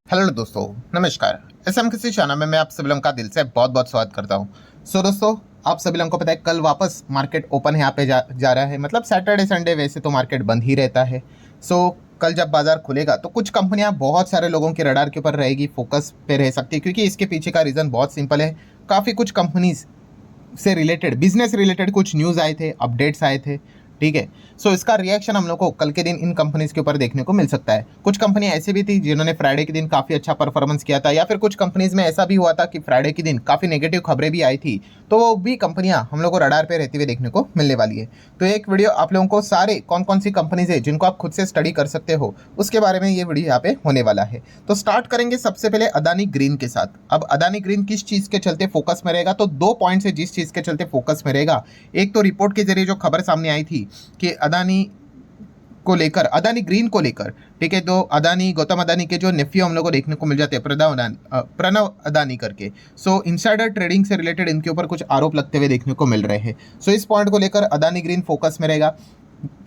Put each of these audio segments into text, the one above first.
Hello दोस्तों, नमस्कार। SM किसी चैनल में मैं आप सभी लोगों का दिल से बहुत बहुत स्वागत करता हूं। दोस्तों, आप सभी लोगों को पता है कल वापस मार्केट ओपन यहाँ पे जा रहा है। मतलब सैटरडे संडे वैसे तो मार्केट बंद ही रहता है। कल जब बाजार खुलेगा तो कुछ कंपनियां बहुत सारे लोगों के रडार के ऊपर रहेगी, फोकस पे रह सकती है, क्योंकि इसके पीछे का रीज़न बहुत सिंपल है। काफ़ी कुछ कंपनीज से रिलेटेड, बिजनेस रिलेटेड कुछ न्यूज़ आए थे, अपडेट्स आए थे। ठीक है। इसका रिएक्शन हम लोग को कल के दिन इन कंपनीज के ऊपर देखने को मिल सकता है। कुछ कंपनी ऐसी भी थी जिन्होंने फ्राइडे के दिन काफ़ी अच्छा परफॉर्मेंस किया था, या फिर कुछ कंपनीज में ऐसा भी हुआ था कि फ्राइडे के दिन काफ़ी नेगेटिव खबरें भी आई थी। तो वो भी कंपनियां हम लोग को रडार पे रहते हुए देखने को मिलने वाली है। तो एक वीडियो आप लोगों को सारे कौन कौन सी कंपनीज है जिनको आप खुद से स्टडी कर सकते हो, उसके बारे में ये वीडियो यहाँ पे होने वाला है। तो स्टार्ट करेंगे सबसे पहले अदानी ग्रीन के साथ। अब अदानी ग्रीन किस चीज़ के चलते फोकस में रहेगा, तो 2 पॉइंट्स है जिस चीज़ के चलते फोकस में रहेगा। एक तो रिपोर्ट के जरिए जो खबर सामने आई थी कि अदानी ग्रीन को लेकर, ठीक है, तो अदानी, गौतम अदानी के जो नेफ्यू हम लोग को देखने को मिल जाते हैं, प्रणव अदानी करके। इनसाइडर ट्रेडिंग से रिलेटेड इनके ऊपर कुछ आरोप लगते हुए देखने को मिल रहे हैं। इस पॉइंट को लेकर अदानी ग्रीन फोकस में रहेगा।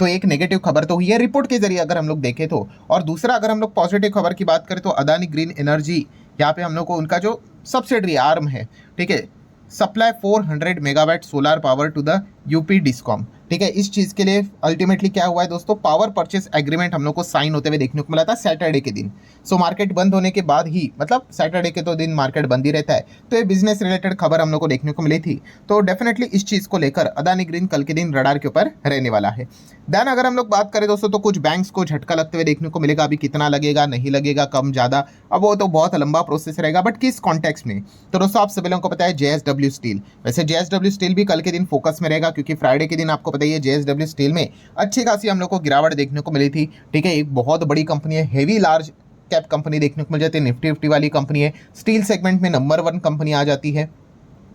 तो एक नेगेटिव खबर तो हुई है रिपोर्ट के जरिए अगर हम लोग देखें तो। और दूसरा, अगर हम लोग पॉजिटिव खबर की बात करें तो अदानी ग्रीन एनर्जी, यहाँ पे हम लोग को उनका जो सब्सिडरी आर्म है, ठीक है, supply 400 megawatt solar power to the UP discom. ठीक है, इस चीज़ के लिए अल्टीमेटली क्या हुआ है दोस्तों, पावर परचेस एग्रीमेंट हम लोग को साइन होते हुए देखने को मिला था सैटरडे के दिन। मार्केट बंद होने के बाद ही, मतलब सैटरडे के तो दिन मार्केट बंद ही रहता है, तो ये बिजनेस रिलेटेड खबर हम लोग को देखने को मिली थी। तो डेफिनेटली इस चीज़ को लेकर अदानी ग्रीन कल के दिन रडार के ऊपर रहने वाला है। देन अगर हम लोग बात करें दोस्तों, तो कुछ बैंक्स को झटका लगते हुए देखने को मिलेगा। अभी कितना लगेगा, नहीं लगेगा, कम ज़्यादा, अब वो तो बहुत लंबा प्रोसेस रहेगा, बट किस कॉन्टेक्स्ट में। तो दोस्तों, आप सभी लोगों को पता है JSW स्टील। वैसे JSW स्टील भी कल के दिन फोकस में रहेगा, क्योंकि फ्राइडे के दिन आपको पता ही है JSW स्टील में अच्छी खासी हम लोग को गिरावट देखने को मिली थी। ठीक है, एक बहुत बड़ी कंपनी है, हेवी लार्ज कैप कंपनी देखने को मिल जाती है, निफ्टी 50 वाली कंपनी है, स्टील सेगमेंट में नंबर 1 कंपनी आ जाती है।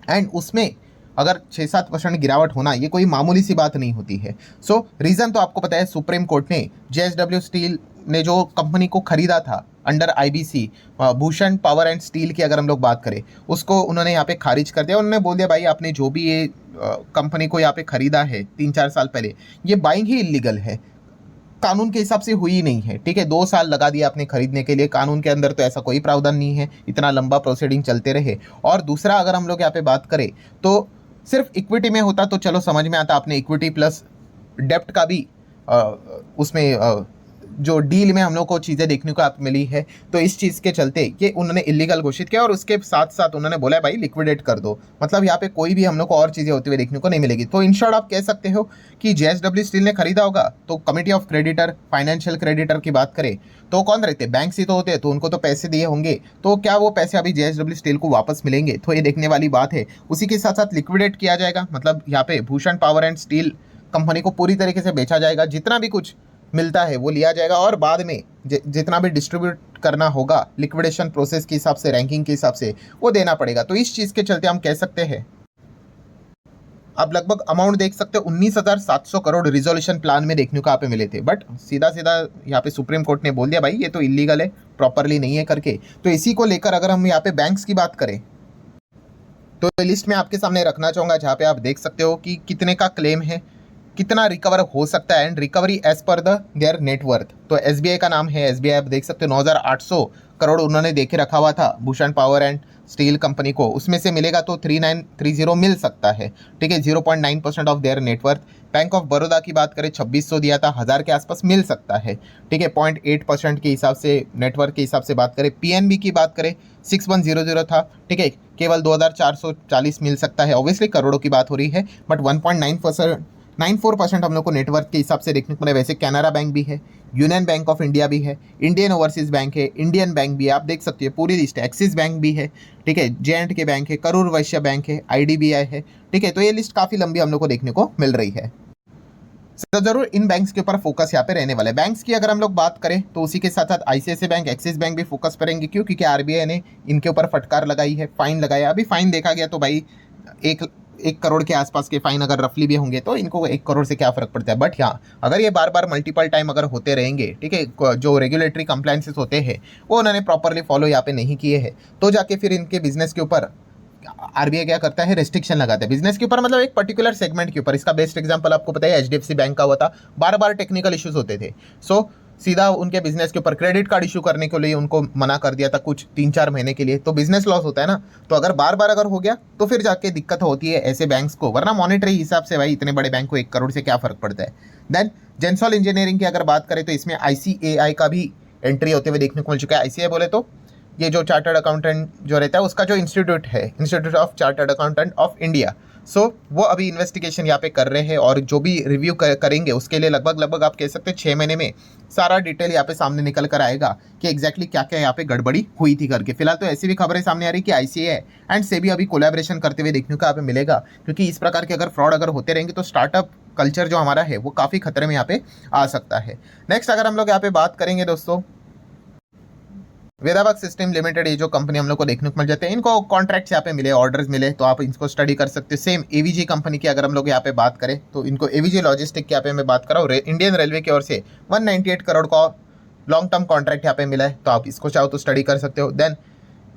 एंड उसमें अगर 6-7% गिरावट होना ये कोई मामूली सी बात नहीं होती है। रीज़न तो आपको पता है, सुप्रीम कोर्ट ने JSW स्टील ने जो कंपनी को खरीदा था under IBC, Bhushan power and steel की अगर हम लोग बात करें, उसको उन्होंने यहाँ पे खारिज कर दिया। उन्होंने बोल दिया, भाई आपने जो भी ये कंपनी को यहाँ पे खरीदा है 3-4 साल पहले, ये बाइंग ही इलीगल है, कानून के हिसाब से हुई ही नहीं है। ठीक है, 2 साल लगा दिया आपने खरीदने के लिए, कानून के अंदर तो ऐसा कोई प्रावधान नहीं है, इतना लंबा प्रोसीडिंग चलते रहे। और दूसरा, अगर हम लोग यहाँ पे बात करें तो सिर्फ इक्विटी में होता तो चलो समझ में आता, आपने इक्विटी प्लस डेप्ट का भी उसमें जो डील में हम लोग को चीज़ें देखने को आप मिली है। तो इस चीज़ के चलते ये उन्होंने इलीगल घोषित किया, और उसके साथ साथ उन्होंने बोला भाई लिक्विडेट कर दो। मतलब यहाँ पे कोई भी हम लोग को और चीज़ें होती हुई देखने को नहीं मिलेगी। तो इन शॉर्ट आप कह सकते हो कि JSW स्टील ने खरीदा होगा तो committee of creditor, financial creditor की बात करें तो कौन रहते, बैंक्स ही तो होते हैं, तो उनको तो पैसे दिए होंगे। तो क्या वो पैसे अभी JSW स्टील को वापस मिलेंगे, तो ये देखने वाली बात है। उसी के साथ साथ लिक्विडेट किया जाएगा, मतलब यहाँ पे Bhushan power and steel company को पूरी तरीके से बेचा जाएगा, जितना भी कुछ मिलता है वो लिया जाएगा, और बाद में जितना भी डिस्ट्रीब्यूट करना होगा लिक्विडेशन प्रोसेस के हिसाब से, रैंकिंग के हिसाब से, वो देना पड़ेगा। तो इस चीज़ के चलते हम कह सकते हैं, आप लगभग अमाउंट देख सकते हो 19,700 करोड़ रिजोल्यूशन प्लान में देखने को यहाँ पे मिले थे, बट सीधा सीधा यहाँ पे सुप्रीम कोर्ट ने बोल दिया भाई ये तो इलीगल है, प्रॉपरली नहीं है करके। तो इसी को लेकर अगर हम यहाँ पे बैंक्स की बात करें तो लिस्ट में आपके सामने रखना चाहूँगा, जहाँ पे आप देख सकते हो कि कितने का क्लेम है, कितना रिकवर हो सकता है, एंड रिकवरी एज पर देयर नेटवर्थ। तो SBI का नाम है, SBI आप देख सकते हो 9,800 करोड़ उन्होंने देके रखा हुआ था Bhushan power and steel company को, उसमें से मिलेगा तो 3930 मिल सकता है। ठीक है, 0.9% of their net worth. Bank of Baroda की बात करें 2600 दिया था, 1000 के आसपास मिल सकता है। ठीक है, 0.8% के हिसाब से, नेटवर्क के हिसाब से बात करें। PNB की बात करें 6100 था। ठीक है, केवल 2440 मिल सकता है। ऑब्वियसली करोड़ों की बात हो रही है, बट 1.94% हम लोग को नेटवर्क के हिसाब से देखने को मिले। वैसे कैनरा बैंक भी है, यूनियन बैंक ऑफ इंडिया भी है, इंडियन ओवरसीज बैंक है, इंडियन बैंक भी है, आप देख सकते हैं पूरी लिस्ट है। एक्सिस बैंक भी है, ठीक है, J&K बैंक है, करूर वैश्य बैंक है, IDBI है। ठीक है, तो ये लिस्ट काफ़ी लंबी हम लोग को देखने को मिल रही है। तो जरूर इन बैंक्स के ऊपर फोकस यहाँ पे रहने वाला है। बैंक्स की अगर हम लोग बात करें तो उसी के साथ साथ ICICI बैंक, एक्सिस बैंक भी फोकस करेंगे। क्यों? क्योंकि RBI ने इनके ऊपर फटकार लगाई है, फाइन लगाया। अभी फाइन देखा गया तो भाई 1 करोड़ के आसपास के फाइन अगर रफली भी होंगे तो इनको 1 करोड़ से क्या फर्क पड़ता है। बट हाँ, अगर ये बार बार मल्टीपल टाइम अगर होते रहेंगे, ठीक है, जो रेगुलेटरी कंप्लायंसेस होते हैं वो उन्होंने प्रॉपरली फॉलो यहाँ पे नहीं किए हैं, तो जाके फिर इनके बिजनेस के ऊपर RBI क्या करता है, रेस्ट्रिक्शन लगाता है बिजनेस के ऊपर, मतलब एक पर्टिकुलर सेगमेंट के ऊपर। इसका बेस्ट एग्जांपल आपको पता है HDFC बैंक का हुआ था, बार बार टेक्निकल इश्यूज होते थे। सीधा उनके बिजनेस के ऊपर क्रेडिट कार्ड इशू करने के लिए उनको मना कर दिया था कुछ 3-4 महीने के लिए, तो बिजनेस लॉस होता है ना। तो अगर बार बार अगर हो गया तो फिर जाके दिक्कत होती है ऐसे बैंक्स को, वरना मॉनेटरी हिसाब से भाई इतने बड़े बैंक को 1 करोड़ से क्या फर्क पड़ता है। देन जेंसॉल इंजीनियरिंग की अगर बात करें तो इसमें आईसीएआई का भी एंट्री होते हुए देखने को मिल चुका है। आईसीएआई बोले तो ये जो चार्टर्ड अकाउंटेंट जो रहता है उसका जो इंस्टीट्यूट है, institute of chartered accountant of India, so वो अभी इन्वेस्टिगेशन यहाँ पे कर रहे हैं और जो भी रिव्यू करेंगे उसके लिए लगभग आप कह सकते हैं 6 महीने में सारा डिटेल यहाँ पे सामने निकल कर आएगा कि एग्जैक्टली क्या क्या यहाँ पे गड़बड़ी हुई थी करके। फिलहाल तो ऐसी भी खबरें सामने आ रही कि आईसीएआई एंड सेबी अभी कोलैबोरेशन करते हुए देखने को यहाँ पे मिलेगा, क्योंकि इस प्रकार के अगर फ्रॉड अगर होते रहेंगे तो स्टार्टअप कल्चर जो हमारा है वो काफ़ी खतरे में यहाँ पे आ सकता है। नेक्स्ट अगर हम लोग यहाँ पे बात करेंगे दोस्तों, वेदावक सिस्टम लिमिटेड, ये जो कंपनी हम लोग को देखने को मिल जाते हैं, इनको कॉन्ट्रैक्ट्स यहाँ पे मिले, ऑर्डर्स मिले, तो आप इसको स्टडी कर सकते हो। सेम एवीजी कंपनी की अगर हम लोग यहाँ पे बात करें तो इनको एवीजी लॉजिस्टिक की यहाँ पे मैं बात कर रहा हूँ, इंडियन रेलवे की ओर से 198 करोड़ का लॉन्ग टर्म कॉन्ट्रैक्ट यहाँ पे मिला है, तो आप इसको चाहो तो स्टडी कर सकते हो। देन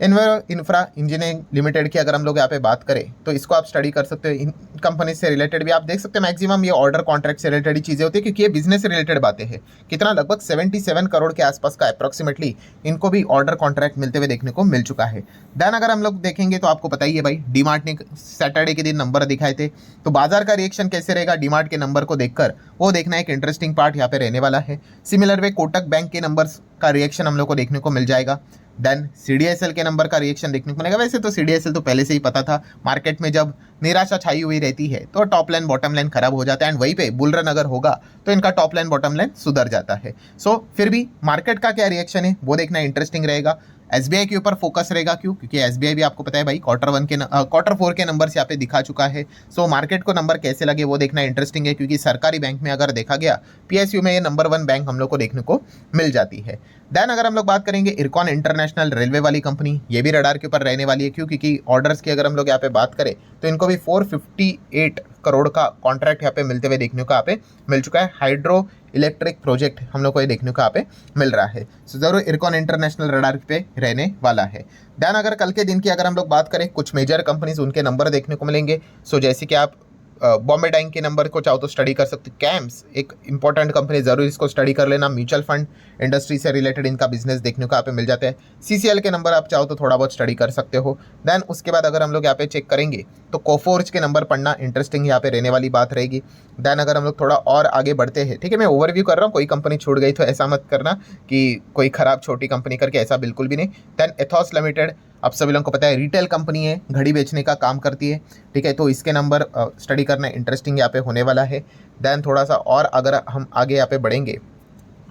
इंफ्रा इंजीनियरिंग लिमिटेड की अगर हम लोग यहाँ पे बात करें तो इसको आप स्टडी कर सकते हो। इन कंपनी से रिलेटेड भी आप देख सकते हैं मैक्सिमम ये ऑर्डर कॉन्ट्रैक्ट से रिलेटेड ही चीज़ें होती है, क्योंकि ये बिजनेस से रिलेटेड बातें हैं। कितना लगभग 77 करोड़ के आसपास का अप्रॉक्सीमेटली इनको भी ऑर्डर कॉन्ट्रैक्ट मिलते हुए देखने को मिल चुका है। देन अगर हम लोग देखेंगे तो आपको पता ही है भाई, डीमार्ट ने सैटरडे के दिन नंबर दिखाए थे, तो बाजार का रिएक्शन कैसे रहेगा डीमार्ट के नंबर को देखकर, वो देखना एक इंटरेस्टिंग पार्ट यहाँ पे रहने वाला है। सिमिलर वे कोटक बैंक के नंबर्स का रिएक्शन हम लोग को देखने को मिल जाएगा। देन सीडीएसएल के नंबर का रिएक्शन देखने को मिलेगा। वैसे तो सीडीएसएल तो पहले से ही पता था, मार्केट में जब निराशा छाई हुई रहती है तो टॉप लाइन बॉटम लाइन खराब हो जाता है, एंड वहीं पे बुल रन अगर होगा तो इनका टॉप लाइन बॉटम लाइन सुधर जाता है। सो फिर भी मार्केट का क्या रिएक्शन है वो देखना इंटरेस्टिंग रहेगा। एसबीआई के ऊपर फोकस रहेगा, क्यों? क्योंकि एसबीआई भी आपको पता है भाई क्वार्टर 4 के नंबर्स यहाँ पे दिखा चुका है। सो मार्केट को नंबर कैसे लगे वो देखना इंटरेस्टिंग है, क्योंकि सरकारी बैंक में अगर देखा गया पीएसयू में ये नंबर 1 बैंक हम लोग को देखने को मिल जाती है। देन अगर हम लोग बात करेंगे इरकॉन इंटरनेशनल रेलवे वाली कंपनी, ये भी रडार के ऊपर रहने वाली है। क्यों? क्योंकि ऑर्डर्स की अगर हम लोग यहाँ पे बात करें तो इनको भी 458 करोड़ का कॉन्ट्रैक्ट यहाँ पे मिलते हुए देखने को यहाँ पे मिल चुका है। हाइड्रो इलेक्ट्रिक प्रोजेक्ट हम लोग को ये देखने को यहाँ पे मिल रहा है। सो जरूर इरकॉन इंटरनेशनल रडार पे रहने वाला है। देन अगर कल के दिन की अगर हम लोग बात करें, कुछ मेजर कंपनीज उनके नंबर देखने को मिलेंगे। सो जैसे कि आप बॉम्बे डाइंग के नंबर को चाहो तो स्टडी कर सकते हो। कैम्स एक इंपॉर्टेंट कंपनी, जरूर इसको स्टडी कर लेना। म्यूचुअल फंड इंडस्ट्री से रिलेटेड इनका बिजनेस देखने को यहाँ पे मिल जाता है। सीसीएल के नंबर आप चाहो तो थोड़ा बहुत स्टडी कर सकते हो। देन उसके बाद अगर हम लोग यहाँ पे चेक करेंगे तो कोफोर्ज के नंबर पढ़ना इंटरेस्टिंग यहाँ पे रहने वाली बात रहेगी। देन अगर हम लोग थोड़ा और आगे बढ़ते हैं, ठीक है, मैं ओवरव्यू कर रहा हूँ, कोई कंपनी छूट गई तो ऐसा मत करना कि कोई खराब छोटी कंपनी करके, ऐसा बिल्कुल भी नहीं। देन एथॉस लिमिटेड, आप सभी लोगों को पता है रिटेल कंपनी है, घड़ी बेचने का काम करती है, ठीक है, तो इसके नंबर स्टडी करना इंटरेस्टिंग यहाँ पे होने वाला है। देन थोड़ा सा और अगर हम आगे यहाँ पे बढ़ेंगे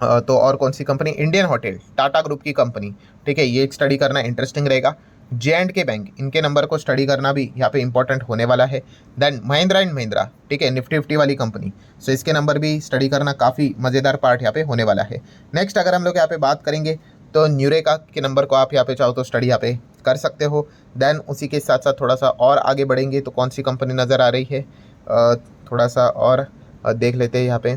तो और कौन सी company, Indian hotel, Tata group की कंपनी, ठीक है, ये स्टडी करना इंटरेस्टिंग रहेगा। J&K बैंक, इनके नंबर को स्टडी करना भी यहाँ पे इंपॉर्टेंट होने वाला है। देन महिंद्रा एंड महिंद्रा, ठीक है, निफ्टी 50 वाली कंपनी, सो इसके नंबर भी स्टडी करना काफ़ी मज़ेदार पार्ट यहाँ पे होने वाला है। नेक्स्ट अगर हम लोग यहाँ पे बात करेंगे तो न्यूरेका के नंबर को आप यहाँ पे चाहो तो स्टडी यहाँ पे कर सकते हो। देन उसी के साथ साथ थोड़ा सा और आगे बढ़ेंगे तो कौन सी कंपनी नज़र आ रही है, थोड़ा सा और देख लेते हैं यहाँ पे।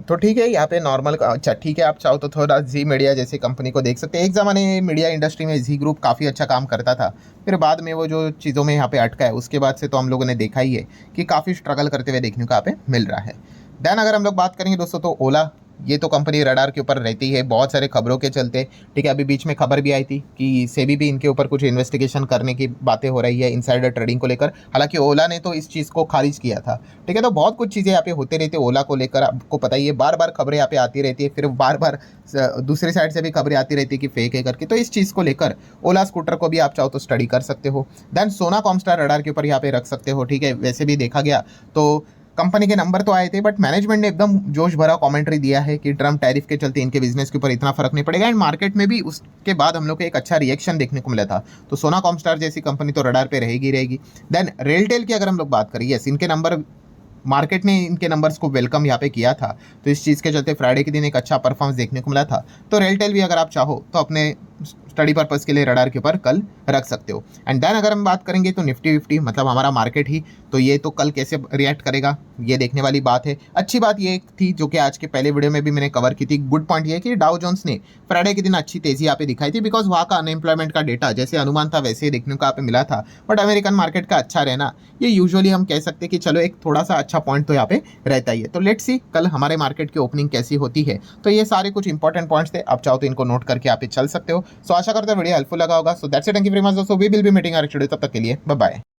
तो ठीक है, यहाँ पे नॉर्मल, अच्छा ठीक है, आप चाहो तो थोड़ा जी मीडिया जैसी कंपनी को देख सकते हैं। एक ज़माने में मीडिया इंडस्ट्री में जी ग्रुप काफ़ी अच्छा काम करता था, फिर बाद में वो जो चीज़ों में यहाँ पे अटका है, उसके बाद से तो हम लोगों ने देखा ही है कि काफ़ी स्ट्रगल करते हुए देखने को यहाँ पे मिल रहा है। देन अगर हम लोग बात करेंगे दोस्तों तो ओला, ये तो कंपनी रडार के ऊपर रहती है बहुत सारे खबरों के चलते, ठीक है। अभी बीच में खबर भी आई थी कि सेबी भी इनके ऊपर कुछ इन्वेस्टिगेशन करने की बातें हो रही है इनसाइडर ट्रेडिंग को लेकर, हालांकि ओला ने तो इस चीज़ को खारिज किया था, ठीक है। तो बहुत कुछ चीज़ें यहाँ पे होते रहती है ओला को लेकर, आपको पता ही है, बार बार खबरें यहाँ पे आती रहती है, फिर बार बार दूसरी साइड से भी खबरें आती रहती है कि फेक है करके। तो इस चीज़ को लेकर ओला स्कूटर को भी आप चाहो तो स्टडी कर सकते हो। देन सोना कॉमस्टार रडार के ऊपर यहाँ पे रख सकते हो, ठीक है। वैसे भी देखा गया तो कंपनी के नंबर तो आए थे, बट मैनेजमेंट ने एकदम जोश भरा कमेंट्री दिया है कि ट्रम्प टैरिफ के चलते इनके बिजनेस के ऊपर इतना फर्क नहीं पड़ेगा, एंड मार्केट में भी उसके बाद हम लोग को एक अच्छा रिएक्शन देखने को मिला था। तो सोना कॉमस्टार जैसी कंपनी तो रडार पे रहेगी। देन रेलटेल की अगर हम लोग बात करें, यस, इनके नंबर, मार्केट ने इनके नंबर्स को वेलकम यहाँ पे किया था, तो इस चीज़ के चलते फ्राइडे के दिन एक अच्छा परफॉर्मेंस देखने को मिला था। तो रेलटेल भी अगर आप चाहो तो अपने स्टडी पर्पस के लिए रडार के ऊपर कल रख सकते हो। एंड देन अगर हम बात करेंगे तो निफ्टी 50 मतलब हमारा मार्केट ही, तो ये तो कल कैसे रिएक्ट करेगा ये देखने वाली बात है। अच्छी बात ये थी जो कि आज के पहले वीडियो में भी मैंने कवर की थी, गुड पॉइंट ये है कि डाउ जोन्स ने फ्राइडे के दिन अच्छी तेजी यहाँ पे दिखाई थी, बिकॉज वहाँ का अनएम्प्लॉयमेंट का डेटा जैसे अनुमान था वैसे ही देखने को यहाँ पे मिला था। बट अमेरिकन मार्केट का अच्छा रहना, ये यूजुअली हम कह सकते हैं कि चलो एक थोड़ा सा अच्छा पॉइंट तो यहाँ पे रहता ही है। तो लेट्स सी कल हमारे मार्केट की ओपनिंग कैसी होती है। तो ये सारे कुछ इंपॉर्टेंट पॉइंट्स थे, आप चाहो तो इनको नोट करके यहाँ पे चल सकते हो। सो आशा करते हैं वीडियो हेल्पफुल लगा होगा। So that's it, thank you very much दोस्तों, we will be meeting our studio, तब तक के लिए बाय बाय।